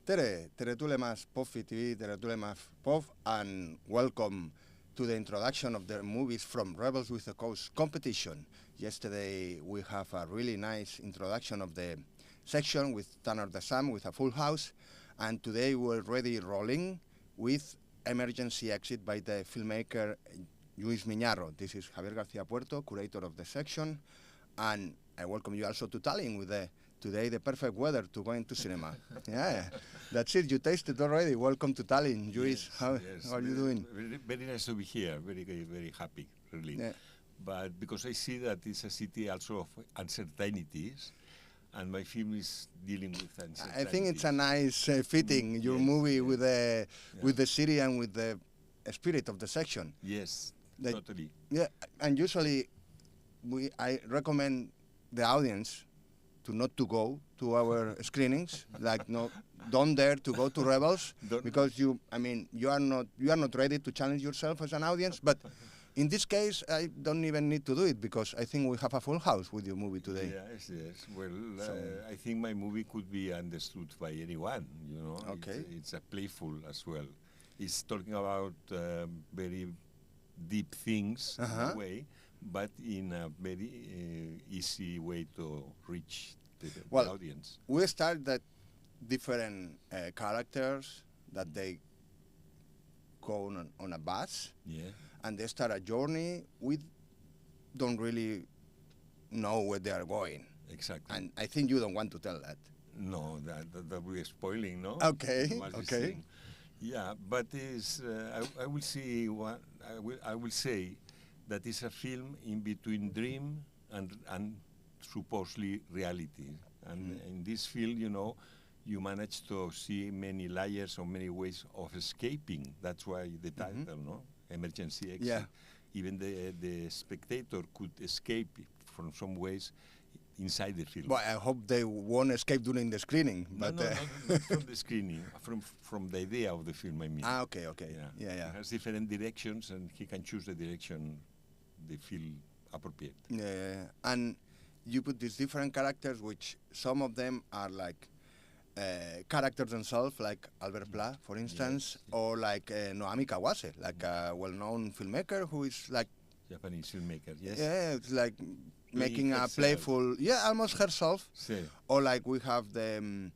Tere tulemas PÖFFi TV, tere tulemas PÖFF, and welcome to the introduction of the movies from Rebels with a Cause competition. Yesterday we have a really nice introduction of the section with Tanner the Sam with a full house, and today we're already rolling with Emergency Exit by the filmmaker Lluís Miñarro. This is Javier Garcia Puerto, curator of the section, and I welcome you also to Tallinn with today the perfect weather to go into cinema. Yeah, that's it. You tasted already. Welcome to Tallinn, Lluís. Yes, how are you doing? Very nice to be here. Very happy, really. Yeah. But because I see that it's a city also of uncertainties, and my film is dealing with uncertainties. I think it's a nice fitting your movie with the city and with the spirit of the section. Yes, totally. Yeah, and usually I recommend the audience to not to go to our screenings, don't dare to go to Rebels because you are not ready to challenge yourself as an audience. But in this case, I don't even need to do it because I think we have a full house with your movie today. Yes. Well, I think my movie could be understood by anyone. You know, okay. It's a playful as well. It's talking about very deep things in a way, but in a very easy way to reach the audience. We start that different characters that they go on a bus, and they start a journey. We don't really know where they are going. Exactly. And I think you don't want to tell that. No, that we're spoiling, no? Okay. Yeah, but I will see what I will say that it's a film in between dream and supposedly reality. And in this film, you manage to see many layers or many ways of escaping. That's why the title, no? Emergency Exit. Yeah. Even the spectator could escape from some ways inside the film. Well, I hope they won't escape during the screening. No, not from the screening, from the idea of the film, I mean. Okay. Yeah. It has different directions, and he can choose the direction they feel appropriate. Yeah. And you put these different characters, which some of them are like characters themselves, like Albert Pla, for instance, or like Naomi Kawase, like a well-known filmmaker who is like Japanese filmmaker, yes. Yeah, it's like making herself. A playful, almost herself. Sí. Or like we have the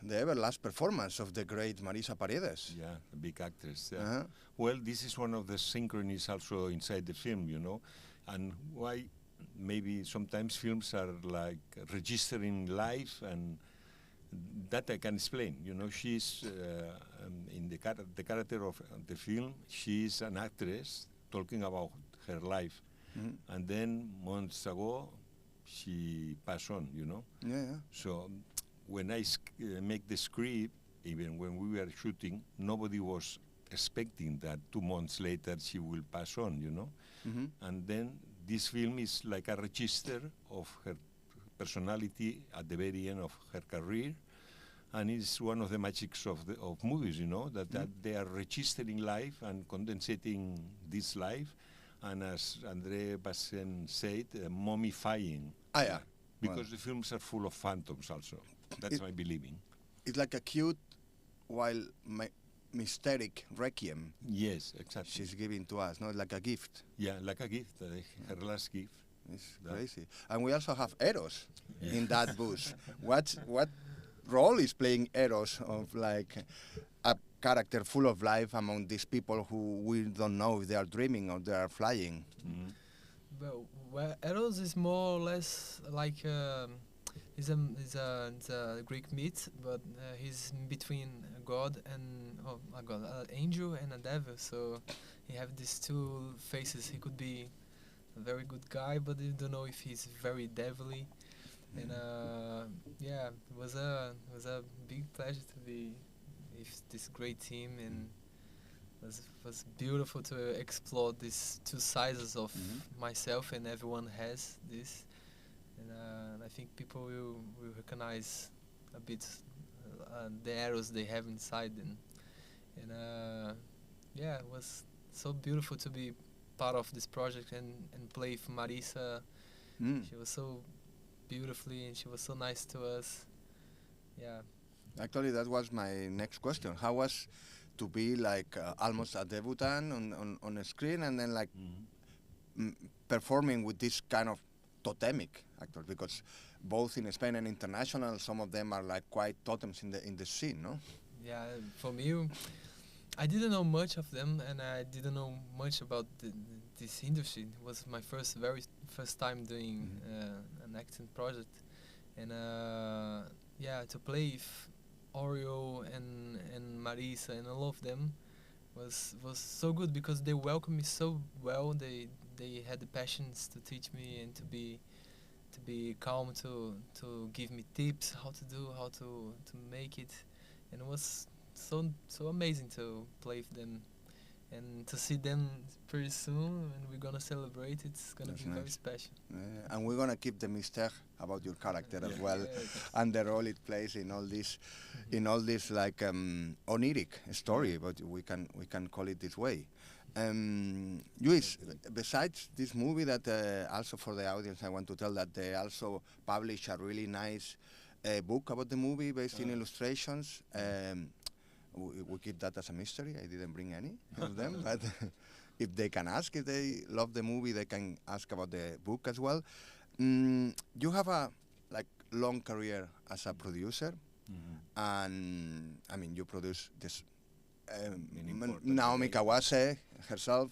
ever last performance of the great Marisa Paredes. Yeah, a big actress. Yeah. Well, this is one of the synchronies also inside the film, and why maybe sometimes films are like registering life, and that I can explain. She's in the character of the film, she's an actress talking about her life. And then months ago, she passed on, Yeah. So when I make the script, even when we were shooting, nobody was expecting that 2 months later she will pass on, And then this film is like a register of her personality at the very end of her career. And it's one of the magics of movies, that they are registering life and condensing this life. And as André Bazin said, mummifying. Because the films are full of phantoms also. That's my believing. It's like a cute, while mysteric requiem. Yes, exactly. She's giving to us, not like a gift. Yeah, like a gift, her last gift. It's crazy. And we also have Eros in that booth. What role is playing Eros of like a character full of life among these people who we don't know if they are dreaming or they are flying? Well, Eros is more or less like he's a Greek myth, but he's between a god and an angel and a devil. So he have these two faces. He could be a very good guy, but you don't know if he's very devilly. And it was a big pleasure to be with this great team, and was beautiful to explore these two sides of myself, and everyone has this, and I think people will recognize a bit the arrows they have inside them, and it was so beautiful to be part of this project and play with Marisa. She was so beautifully, and she was so nice to us. Yeah. Actually, that was my next question. How was to be like almost a debutant on a screen and then like performing with this kind of totemic actors? Because both in Spain and international, some of them are like quite totems in the scene, no? Yeah, for me, I didn't know much of them, and I didn't know much about this industry. It was my very first time doing an acting project, and yeah, to play with Oreo and Marisa and all of them was so good because they welcomed me so well. They had the passions to teach me and to be calm, to give me tips how to make it, and it was so amazing to play with them and to see them pretty soon, and we're gonna celebrate. It's gonna That's be very nice. special. And we're gonna keep the mystère about your character as well, and the role it plays in all this like oniric story, but we can call it this way. Lluís, besides this movie, that also for the audience, I want to tell that they also publish a really nice book about the movie based in illustrations. We keep that as a mystery. I didn't bring any of them, but if they can ask, if they love the movie, they can ask about the book as well. You have a long career as a producer, and I mean you produce this. Naomi Kawase herself,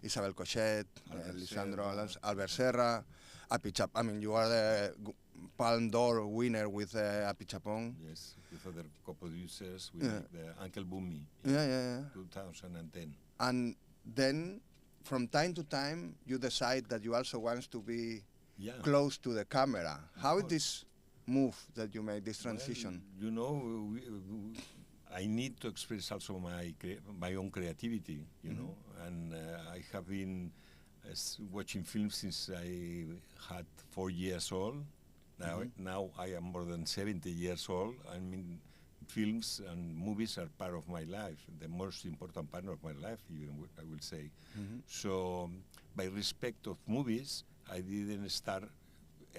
Isabel Cochet, Lisandro Alonso, Albert Serra, Apichap. I mean, you are the Palme d'Or winner with Apichapong. Yes, with other co-producers, with the Uncle Boomy in 2010. And then, from time to time, you decide that you also want to be close to the camera. How is this move that you made, this transition? Well, you know, I need to express also my own creativity, you know, and I have been watching films since I had 4 years old. Now I am more than 70 years old. I mean, films and movies are part of my life, the most important part of my life, even I will say. So, by respect of movies, I didn't start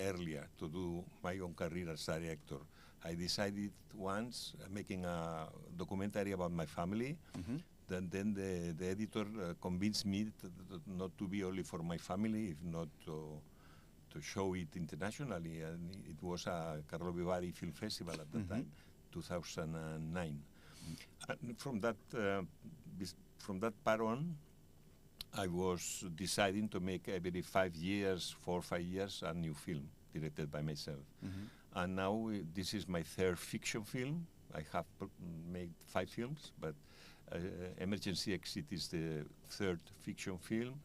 earlier to do my own career as a director. I decided once making a documentary about my family. Then the editor convinced me not to be only for my family, if not to show it internationally. And it was a Carlo Vivari Film Festival at the time, 2009. And from that part on, I was deciding to make every 5 years, 4 or 5 years, a new film directed by myself. And now this is my third fiction film. I have made 5 films, but Emergency Exit is the third fiction film.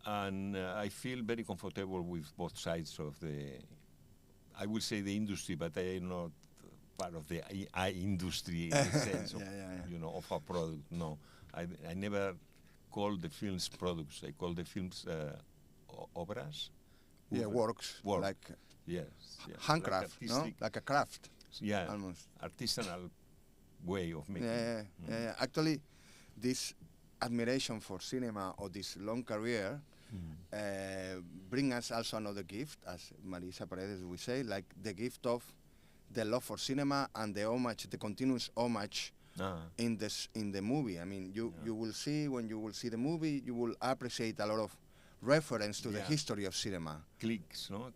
And I feel very comfortable with both sides of I will say the industry, but I am not part of the industry in the sense of, you know, of a product. No, I never call the films products. I call the films obras. Works. Like handcraft, like like a craft. Yeah, almost artisanal way of making. Actually, this admiration for cinema or this long career bring us also another gift, as Marisa Paredes would say, like the gift of the love for cinema and the homage, the continuous homage in the movie. I mean, you will see, when you will see the movie, you will appreciate a lot of reference to the history of cinema. Clicks, no?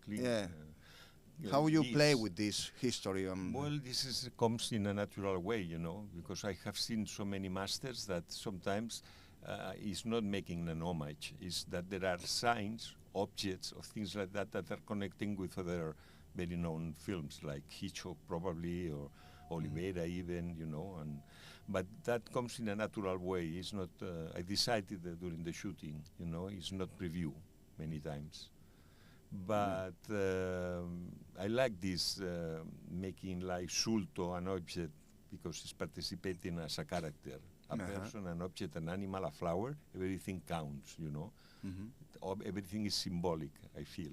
How will you play with this history? Well, this comes in a natural way, you know, because I have seen so many masters that sometimes it's not making an homage. It's that there are signs, objects, or things like that that are connecting with other very known films, like Hitchcock probably, or Oliveira even, you know. But that comes in a natural way. It's not. I decided that during the shooting, you know, it's not preview many times. But I like this making like Sulto an object because it's participating as a character, a person, an object, an animal, a flower. Everything counts, you know. Everything is symbolic, I feel.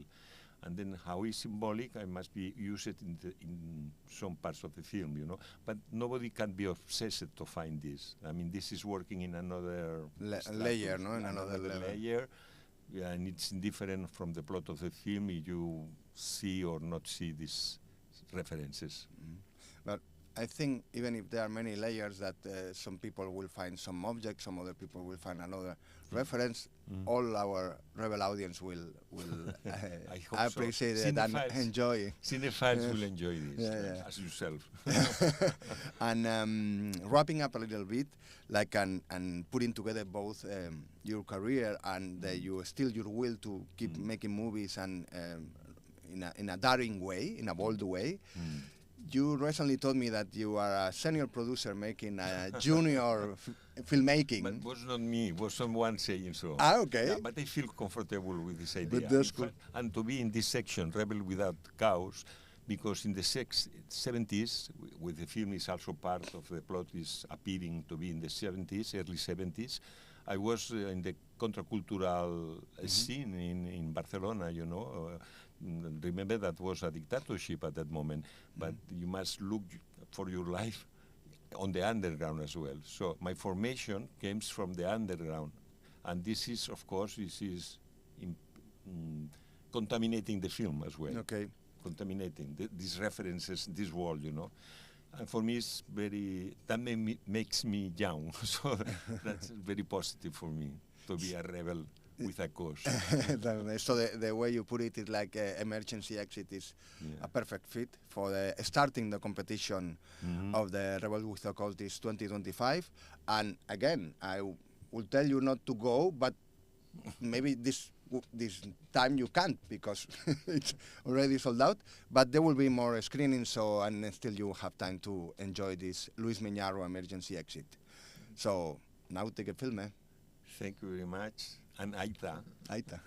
And then how is symbolic, I must be used in some parts of the film, you know. But nobody can be obsessed to find this. I mean, this is working in another layer, no? In another layer. Yeah, and it's different from the plot of the film if you see or not see these references. I think even if there are many layers that some people will find some object, some other people will find another reference, all our rebel audience will I hope appreciate so. it and enjoy. Cinephiles will enjoy this, as yourself. And wrapping up a little bit, like and putting together both your career and your will to keep making movies and in a daring way, in a bold way. You recently told me that you are a senior producer making a junior filmmaking. But it was not me, it was someone saying so. Ah, okay. Yeah, but I feel comfortable with this idea. But that's good. And to be in this section, Rebel Without Cause, because in the 70s, with the film is also part of the plot is appearing to be in the 70s, early 70s, I was in the contracultural scene in Barcelona, you know. Remember that was a dictatorship at that moment, but you must look for your life on the underground as well. So my formation comes from the underground, and this is, of course, contaminating the film as well. Okay. Contaminating these references, this world, you know. And for me, it's that makes me young, so that's very positive for me, to be a rebel with a cause. So the way you put it is like emergency exit is a perfect fit for starting the competition of the Rebel with a Cause this 2025. And again, I will tell you not to go, but maybe this time you can't because it's already sold out. But there will be more screenings, and still you have time to enjoy this Lluís Miñarro emergency exit. So now take a film. Thank you very much. And Aita. Aita.